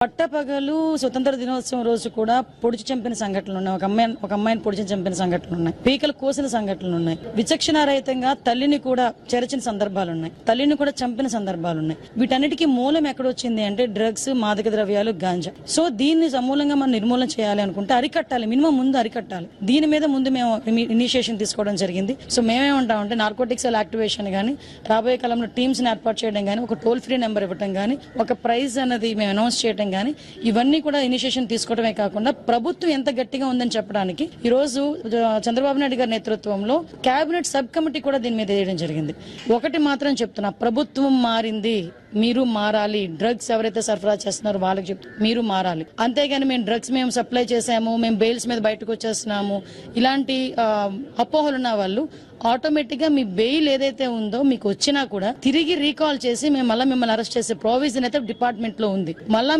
పట్టపగలు స్వతంత్ర దినోత్సవం రోజు కూడా పొడిచి చంపిన సంఘటనలు ఉన్నాయి. ఒక అమ్మాయిని పొడిచి చంపిన సంఘటనలు ఉన్నాయి. పీకలు కోసిన సంఘటనలు ఉన్నాయి. విచక్షణారహితంగా తల్లిని కూడా చెరచిన సందర్భాలు ఉన్నాయి. తల్లిని కూడా చంపిన సందర్భాలు ఉన్నాయి. వీటన్నిటికీ మూలం ఎక్కడొచ్చింది అంటే డ్రగ్స్, మాదక ద్రవ్యాలు, గాంజా. సో దీన్ని సమూలంగా మనం నిర్మూలన చేయాలి అనుకుంటే అరికట్టాలి, మినిమం ముందు అరికట్టాలి. దీని మీద ముందు మేము ఇనిషియేషన్ తీసుకోవడం జరిగింది. సో మేమేమంటామంటే నార్కోటిక్స్ యాక్టివేషన్ గానీ, రాబోయే కాలంలో టీమ్స్ ని ఏర్పాటు చేయడం గానీ, ఒక టోల్ ఫ్రీ నెంబర్ ఇవ్వడం గానీ, ఒక ప్రైజ్ అన్నది మేము అనౌన్స్ చేయడం గానీ, ఇవన్నీ కూడా ఇనిషియేషన్ తీసుకోవడమే కాకుండా ప్రభుత్వం ఎంత గట్టిగా ఉందని చెప్పడానికి ఈ రోజు చంద్రబాబు నాయుడు గారి నేతృత్వంలో కేబినెట్ సబ్ కమిటీ కూడా దీని మీద వేయడం జరిగింది. ఒకటి మాత్రం చెప్తున్నా, ప్రభుత్వం మారింది, మీరు మారాలి. డ్రగ్స్ ఎవరైతే సరఫరా చేస్తున్నారో వాళ్ళకి చెప్తారు, మీరు మారాలి. అంతేగాని మేము డ్రగ్స్ మేము సప్లై చేసాము, మేము బెయిల్స్ మీద బయటకు వచ్చేస్తున్నాము, ఇలాంటి అపోహలున్న వాళ్ళు ఆటోమేటిక్ గా మీ బెయిల్ ఏదైతే ఉందో మీకు వచ్చినా కూడా తిరిగి రీకాల్ చేసి మేము మళ్ళీ మిమ్మల్ని అరెస్ట్ చేసే ప్రొవిజన్ అయితే డిపార్ట్మెంట్ లో ఉంది. మళ్ళా